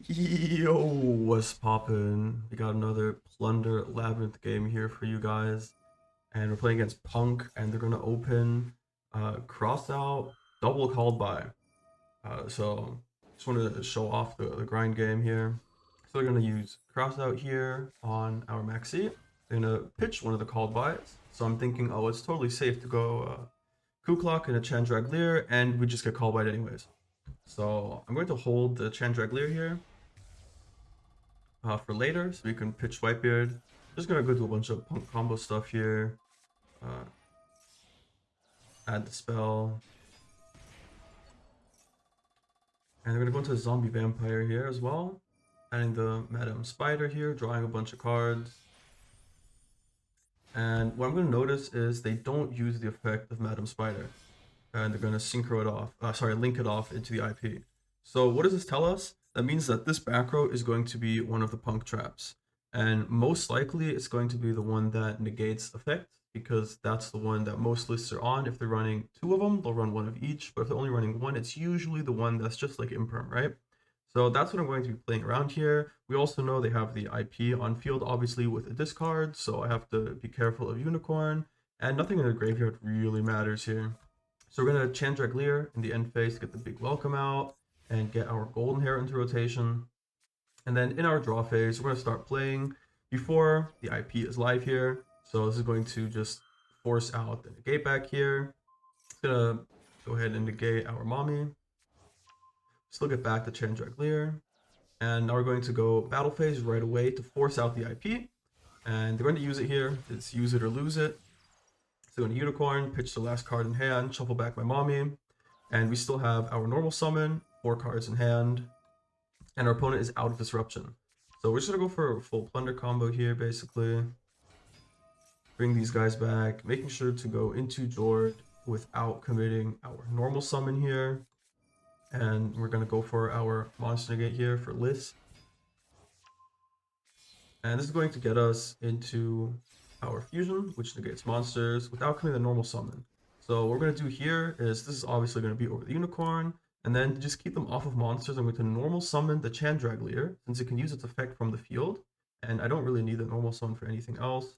Yo, what's poppin'? We got another Plunder Labyrinth game here for you guys. And we're playing against Punk, and they're gonna open cross out double called by. So just wanted to show off the grind game here. So they're gonna use cross out here on our maxi. They're gonna pitch one of the called bys. So I'm thinking, oh, it's totally safe to go Kuklok and a Chandraglier, and we just get called by it anyways. So I'm going to hold the Chandraglier here for later, so we can pitch Whitebeard. Just gonna go do a bunch of punk combo stuff here. Uh, Add the spell. And we're gonna go into Zombie Vampire here as well. Adding the Madam Spider here, drawing a bunch of cards. And what I'm gonna notice is they don't use the effect of Madam Spider. And they're gonna synchro it off, link it off into the IP. So what does this tell us? That means that this back row is going to be one of the punk traps. And most likely it's going to be the one that negates effect, because that's the one that most lists are on. If they're running two of them, they'll run one of each. But if they're only running one, it's usually the one that's just like imperm, right? So that's what I'm going to be playing around here. We also know they have the IP on field, obviously, with a discard. So I have to be careful of Unicorn. And nothing in the graveyard really matters here. So we're going to Chandraglier in the end phase to get the big welcome out and get our golden hair into rotation. And then in our draw phase, we're going to start playing before the IP is live here. So this is going to just force out the negate back here. It's going to go ahead and negate our mommy. Still get back the Chandraglier. And now we're going to go battle phase right away to force out the IP. And they're going to use it here. It's use it or lose it. So going to Unicorn, pitch the last card in hand, shuffle back my mommy. And we still have our normal summon, 4 cards in hand. And our opponent is out of disruption. So we're just going to go for a full plunder combo here, basically. Bring these guys back, making sure to go into Jord without committing our normal summon here. And we're going to go for our monster negate here for Liss. And this is going to get us into our fusion, which negates monsters without committing the normal summon. So what we're going to do here is, this is obviously going to be over the Unicorn. And then to just keep them off of monsters, I'm going to normal summon the Chandraglier, since it can use its effect from the field. And I don't really need the normal summon for anything else.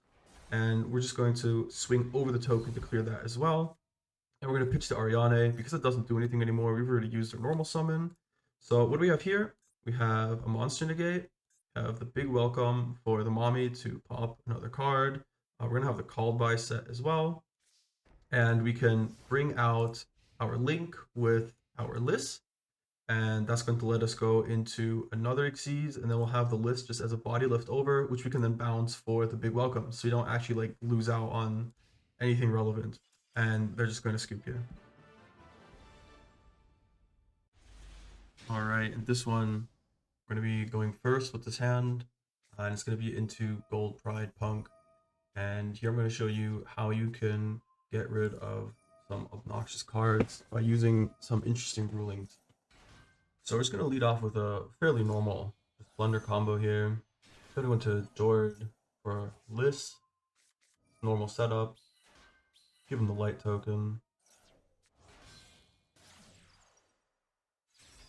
And we're just going to swing over the token to clear that as well. And we're going to pitch to Ariane, because it doesn't do anything anymore. We've already used our normal summon. So what do we have here? We have a monster negate. We have the big welcome for the mommy to pop another card. We're going to have the called by set as well. And we can bring out our link with our list. And that's going to let us go into another Xyz, and then we'll have the list just as a body left over, which we can then bounce for the big welcome. So you don't actually like lose out on anything relevant. And they're just going to scoop you. Alright, and this one, we're going to be going first with this hand. And it's going to be into Gold Pride Punk. And here I'm going to show you how you can get rid of some obnoxious cards by using some interesting rulings. So we're just going to lead off with a fairly normal Plunder combo here. Going to go into Jord for Liss. Normal setup. Give him the light token.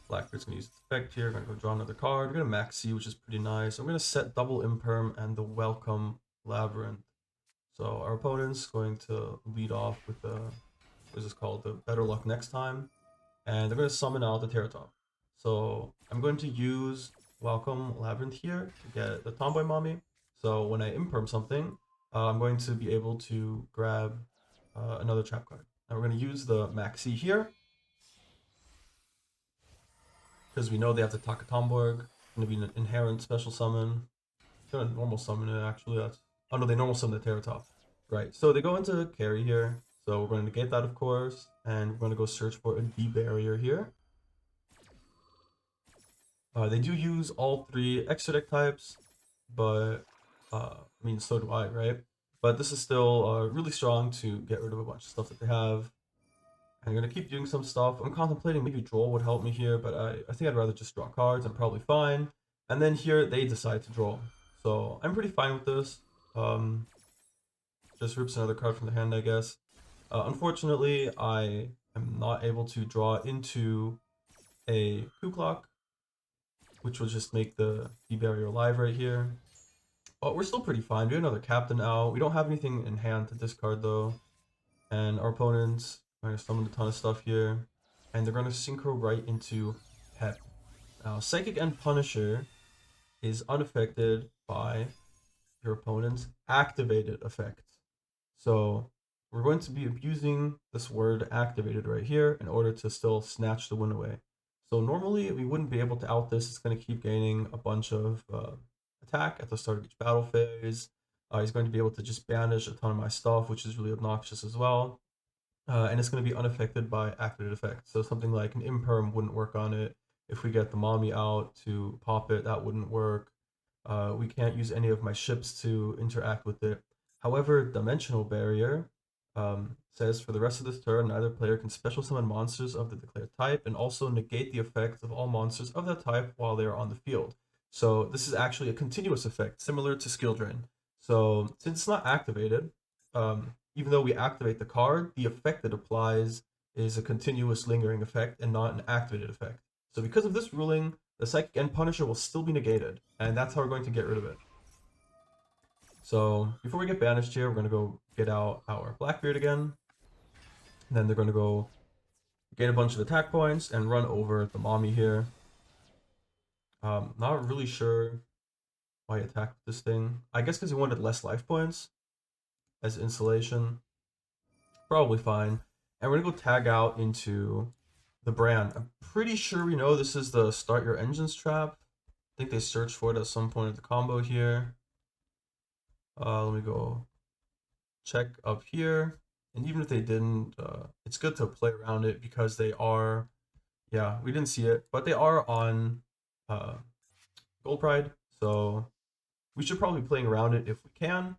Blackbeard's going to use its effect here. Going to go draw another card. We're going to maxi, which is pretty nice. I'm going to set double imperm and the welcome Labrynth. So our opponent's going to lead off with the, what is this called? The better luck next time. And they're going to summon out the Terratop. So I'm going to use welcome Labrynth here to get the Tomboy Mommy. So when I imperm something, I'm going to be able to grab another trap card. Now we're going to use the maxi here, because we know they have the Takatomborg. It's going to be an inherent special summon. It's going to normal summon it actually. That's, oh no, they normal summon the Terratop. Right, so they go into carry here. So we're going to negate that, of course. And we're going to go search for a D barrier here. They do use all 3 extra deck types, but I mean, so do I, right? But this is still really strong to get rid of a bunch of stuff that they have. And I'm going to keep doing some stuff. I'm contemplating maybe draw would help me here, but I think I'd rather just draw cards. I'm probably fine. And then here they decide to draw. So I'm pretty fine with this. Just rips another card from the hand, I guess. Unfortunately, I am not able to draw into a Kuklok, which will just make the barrier alive right here. But we're still pretty fine. We have another captain out. We don't have anything in hand to discard though. And our opponents are going to summon a ton of stuff here. And they're going to synchro right into Pep. Now, Psychic and Punisher is unaffected by your opponent's activated effect. So we're going to be abusing this word activated right here in order to still snatch the win away. So normally we wouldn't be able to out this. It's going to keep gaining a bunch of attack at the start of each battle phase. He's going to be able to just banish a ton of my stuff, which is really obnoxious as well. And it's going to be unaffected by activated effects. So something like an imperm wouldn't work on it. If we get the mommy out to pop it, that wouldn't work. We can't use any of my ships to interact with it. However, Dimensional Barrier says for the rest of this turn, neither player can special summon monsters of the declared type and also negate the effects of all monsters of that type while they are on the field. So this is actually a continuous effect, similar to Skill Drain. So since it's not activated, even though we activate the card, the effect it applies is a continuous lingering effect and not an activated effect. So because of this ruling, the Psychic and Punisher will still be negated, and that's how we're going to get rid of it. So before we get banished here, we're going to go get out our Blackbeard again. And then they're going to go gain a bunch of attack points and run over the mommy here. Not really sure why he attacked this thing. I guess because he wanted less life points as insulation. Probably fine. And we're going to go tag out into the brand. I'm pretty sure we know this is the start your engines trap. I think they searched for it at some point of the combo here. Let me go check up here. And even if they didn't, it's good to play around it because they are, yeah, we didn't see it, but they are on Gold Pride. So we should probably be playing around it if we can.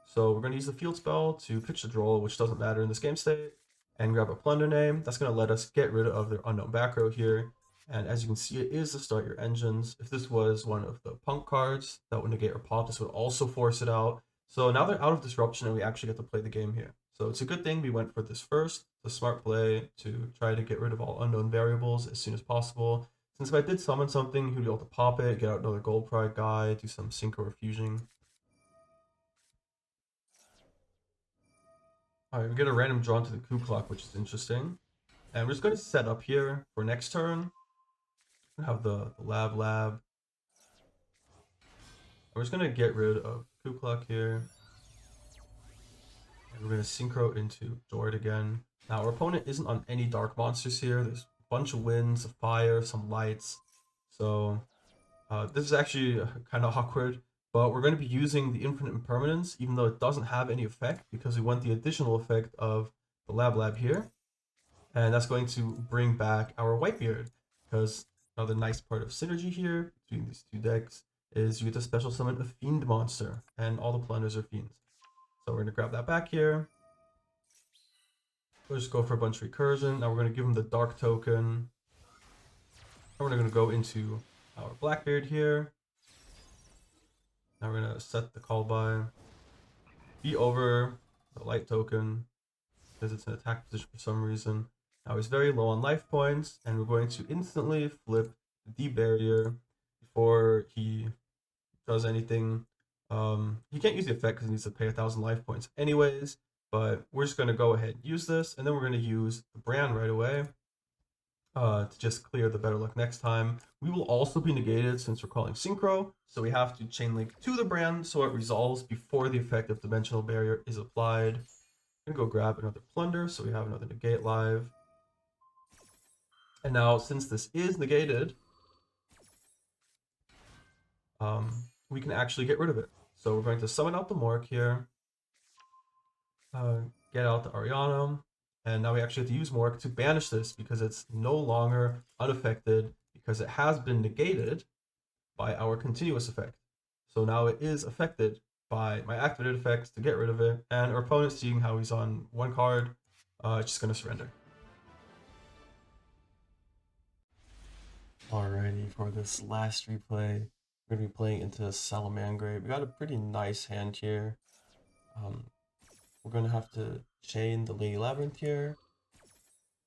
So we're going to use the field spell to pitch the droll, which doesn't matter in this game state, and grab a plunder name. That's going to let us get rid of their unknown back row here. And as you can see, it is to start your engines. If this was one of the punk cards that would negate or pop, this would also force it out. So now they're out of disruption and we actually get to play the game here. So it's a good thing we went for this first. It's a smart play to try to get rid of all unknown variables as soon as possible. Since if I did summon something, he would be able to pop it, get out another Gold Pride guy, do some synchro or fusing. Alright, we get a random drawn to the coup clock, which is interesting. And we're just going to set up here for next turn. We have the lab. And we're just going to get rid of coup clock here. And we're going to synchro into Jord again. Now, our opponent isn't on any dark monsters here. There's a bunch of winds, of fire, some lights. So this is actually kind of awkward. But we're going to be using the Infinite Impermanence, even though it doesn't have any effect, because we want the additional effect of the Lab here. And that's going to bring back our Whitebeard, because another nice part of synergy here between these two decks is you get to special summon a Fiend monster, and all the Plunders are Fiends. So we're going to grab that back here. We'll just go for a bunch of recursion. Now we're going to give him the Dark token. And we're going to go into our Blackbeard here. Now we're going to set the call by. Be over the Light token, because it's an attack position for some reason. Now he's very low on life points, and we're going to instantly flip the D barrier before he does anything. He can't use the effect because he needs to pay 1,000 life points anyways, but we're just going to go ahead and use this, and then we're going to use the brand right away to just clear the better luck next time. We will also be negated since we're calling synchro, so we have to chain link to the brand so it resolves before the effect of dimensional barrier is applied. I'm going to go grab another plunder so we have another negate live. And now, since this is negated, we can actually get rid of it. So we're going to summon out the Mork here, get out the Ariana, and now we actually have to use Mork to banish this because it's no longer unaffected because it has been negated by our continuous effect. So now it is affected by my activated effects to get rid of it, and our opponent, seeing how he's on one card, it's just going to surrender. Alrighty, for this last replay, we're going to be playing into Salamangreat. We got a pretty nice hand here. We're going to have to chain the Lady Labrynth here,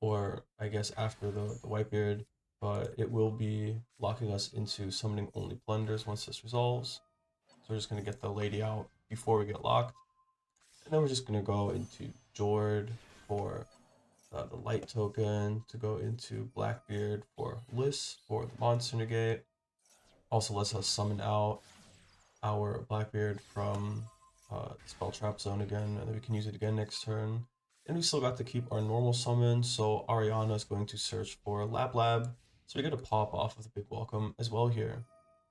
or I guess after the Whitebeard, but it will be locking us into summoning only plunders once this resolves. So we're just going to get the lady out before we get locked. And then we're just going to go into Jord for the light token, to go into Blackbeard for Liss for the monster negate. Also lets us summon out our Blackbeard from Spell Trap Zone again, and then we can use it again next turn. And we still got to keep our normal summon, so Ariana is going to search for Lab. So we get a pop off of the big welcome as well here.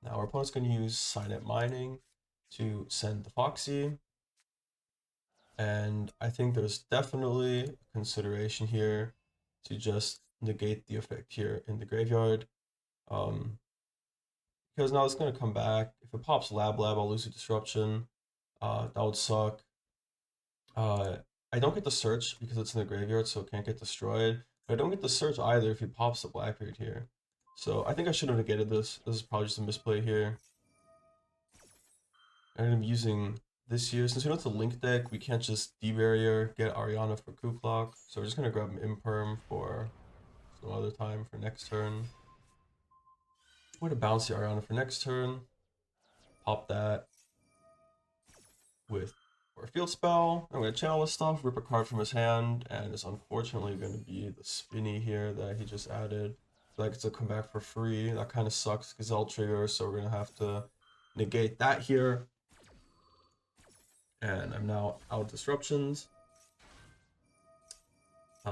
Now our opponent's going to use Signet Mining to send the Foxy. And I think there's definitely consideration here to just negate the effect here in the graveyard. Because now it's going to come back. If it pops Lab, I'll lose a disruption. That would suck. I don't get the search because it's in the graveyard, so it can't get destroyed. But I don't get the search either if he pops the Blackbeard here. So I think I should have negated this. This is probably just a misplay here. I'm going to be using this here. Since we know it's a link deck, we can't just D-barrier, get Ariana for Coup Clock. So we're just going to grab an Imperm for some other time for next turn. I'm going to bounce the Ariana for next turn. Pop that with our field spell. I'm going to channel this stuff, rip a card from his hand, and it's unfortunately going to be the Spinny here that he just added. So that gets to come back for free. That kind of sucks because I'll trigger, so we're going to have to negate that here. And I'm now out disruptions.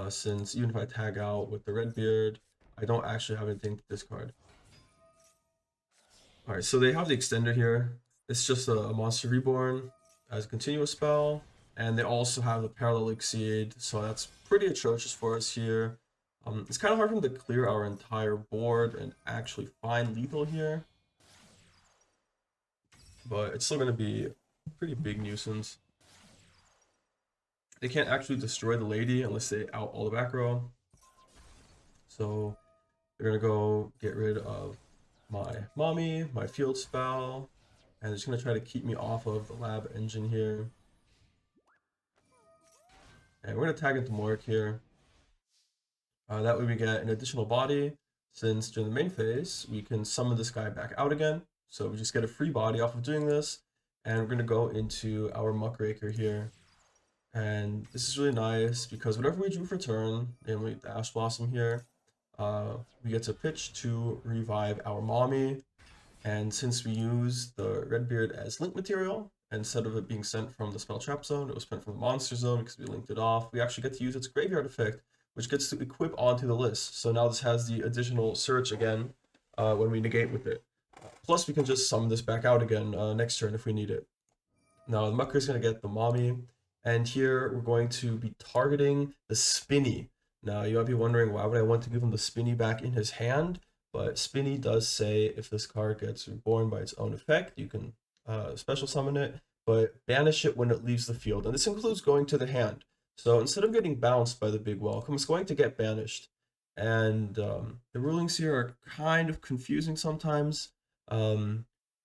Since even if I tag out with the Redbeard, I don't actually have anything to discard. Alright, so they have the extender here. It's just a monster reborn as a continuous spell. And they also have the Parallel Exceed, so that's pretty atrocious for us here. It's kind of hard for them to clear our entire board and actually find lethal here. But it's still going to be a pretty big nuisance. They can't actually destroy the lady unless they out all the back row. So they're going to go get rid of my mommy, my field spell, and they're just going to try to keep me off of the lab engine here. And we're going to tag into Morik here. That way we get an additional body, since during the main phase, we can summon this guy back out again. So we just get a free body off of doing this, and we're going to go into our Muckraker here. And this is really nice, because whatever we drew for turn, namely the Ash Blossom here, we get to pitch to revive our mommy. And since we use the Redbeard as link material, instead of it being sent from the Spell Trap Zone, it was sent from the Monster Zone because we linked it off. We actually get to use its graveyard effect, which gets to equip onto the list. So now this has the additional search again when we negate with it. Plus we can just summon this back out again next turn if we need it. Now the Mucker is going to get the mommy, and here we're going to be targeting the Spinny. Now you might be wondering, why would I want to give him the Spinny back in his hand? But Spinny does say if this card gets reborn by its own effect, you can special summon it, but banish it when it leaves the field. And this includes going to the hand. So instead of getting bounced by the big welcome, it's going to get banished. And the rulings here are kind of confusing sometimes,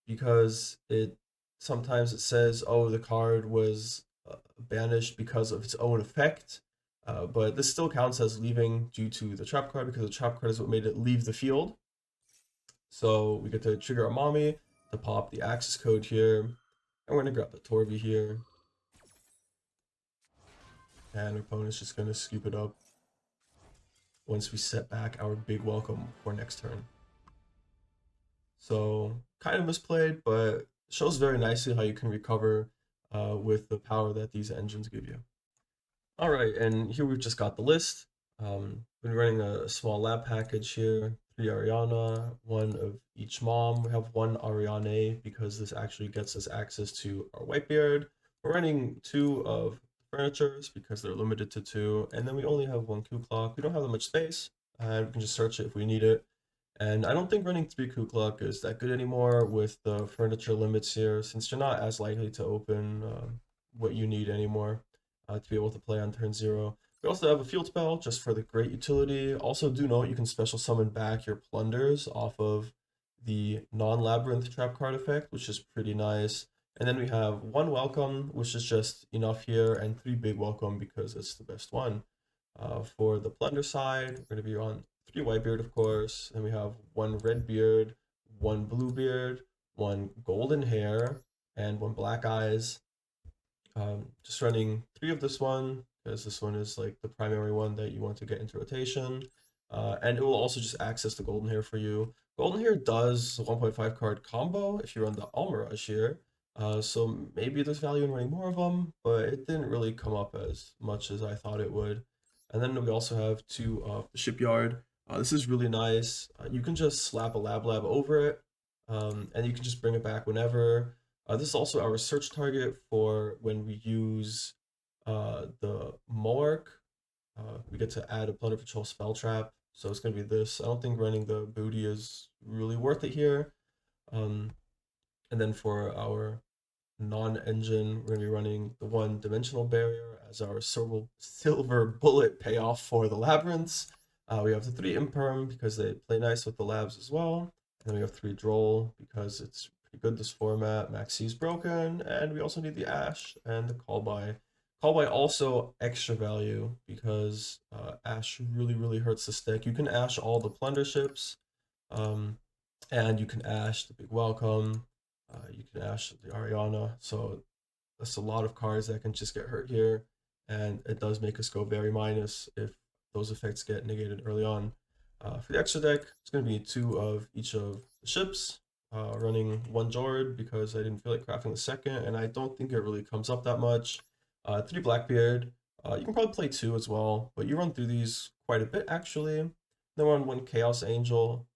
because sometimes it says, oh, the card was banished because of its own effect. But this still counts as leaving due to the trap card, because the trap card is what made it leave the field. So we get to trigger our mommy to pop the access code here. And we're going to grab the Torvi here. And our opponent's just going to scoop it up once we set back our big welcome for next turn. So kind of misplayed, but shows very nicely how you can recover with the power that these engines give you. All right, and here we've just got the list. Been running a small lab package here. 3 Ariana, 1 of each mom. We have 1 Ariane because this actually gets us access to our Whitebeard. We're running 2 of furnitures because they're limited to 2, and then we only have 1 Coup Clock. We don't have that much space, and we can just search it if we need it. And I don't think running 3 Coup Clock is that good anymore with the furniture limits here, since you're not as likely to open what you need anymore to be able to play on turn 0. We also have a field spell just for the great utility. Also do note you can special summon back your plunders off of the non-labyrinth trap card effect, which is pretty nice. And then we have 1 welcome, which is just enough here, and 3 big welcome because it's the best one. For the plunder side, we're going to be on 3 white beard, of course. Then we have 1 red beard, 1 blue beard, 1 golden hair, and 1 black eyes. Just running 3 of this one because this one is like the primary one that you want to get into rotation. And it will also just access the golden hair for you. Golden hair does a 1.5 card combo if you run the Almirage here. So maybe there's value in running more of them, but it didn't really come up as much as I thought it would. And then we also have 2 of the Shipyard. This is really nice. You can just slap a Lab over it, and you can just bring it back whenever. This is also our search target for when we use the Moark. We get to add a Plunder Patrol spell trap, so it's going to be this. I don't think running the booty is really worth it here. Um, and then for our non-engine, we're going to be running the 1-dimensional barrier as our silver bullet payoff for the labyrinths. We have the 3 imperm because they play nice with the labs as well. And then we have 3 droll because it's pretty good this format. Maxi is broken, and we also need the ash and the call by. Call by also extra value because ash really hurts the stick. You can ash all the plunder ships, um, and you can ash the big welcome. You can ash the Ariana, so that's a lot of cards that can just get hurt here, and it does make us go very minus if those effects get negated early on. For the extra deck, it's going to be 2 of each of the ships, running 1 Jord because I didn't feel like crafting the second, and I don't think it really comes up that much. 3 Blackbeard, you can probably play 2 as well, but you run through these quite a bit actually. Then we're on 1 Chaos Angel,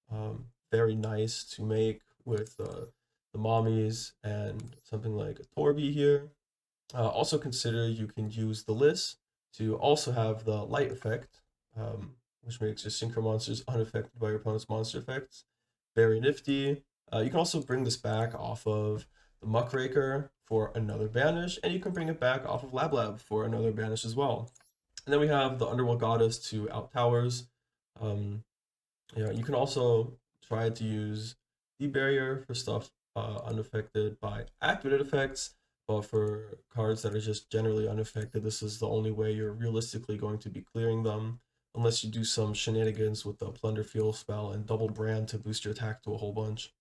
very nice to make with the mommies and something like a Torby here. Also consider you can use the list to also have the light effect, which makes your synchro monsters unaffected by your opponent's monster effects. Very nifty. You can also bring this back off of the Muckraker for another banish, and you can bring it back off of Lab for another banish as well. And then we have the Underworld Goddess to out towers. Um, you can also try to use the barrier for stuff unaffected by activated effects, but for cards that are just generally unaffected, this is the only way you're realistically going to be clearing them, unless you do some shenanigans with the Plunder Fuel spell and double brand to boost your attack to a whole bunch.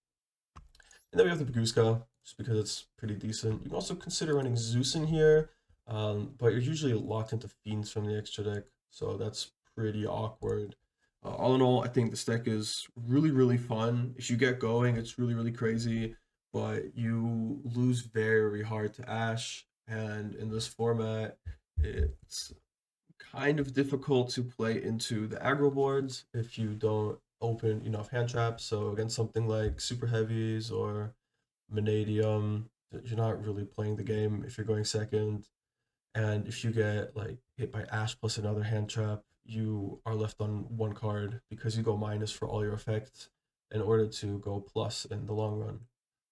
And then we have the Baguska, just because it's pretty decent. You can also consider running Zeus in here, but you're usually locked into Fiends from the extra deck, so that's pretty awkward. All in all, I think this deck is really fun. If you get going, it's really crazy, but you lose very hard to Ash, and in this format, it's kind of difficult to play into the aggro boards if you don't open enough hand traps. So against something like Super Heavies or Vanadium, you're not really playing the game if you're going second. And if you get like hit by Ash plus another hand trap, you are left on 1 card because you go minus for all your effects in order to go plus in the long run.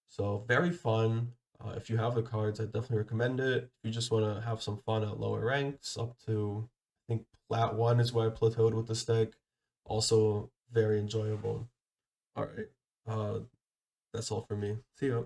So very fun. If you have the cards, I definitely recommend it. If you just want to have some fun at lower ranks, up to I think Plat 1 is where I plateaued with this deck. Also very enjoyable. All right. Uh, that's all for me. See ya.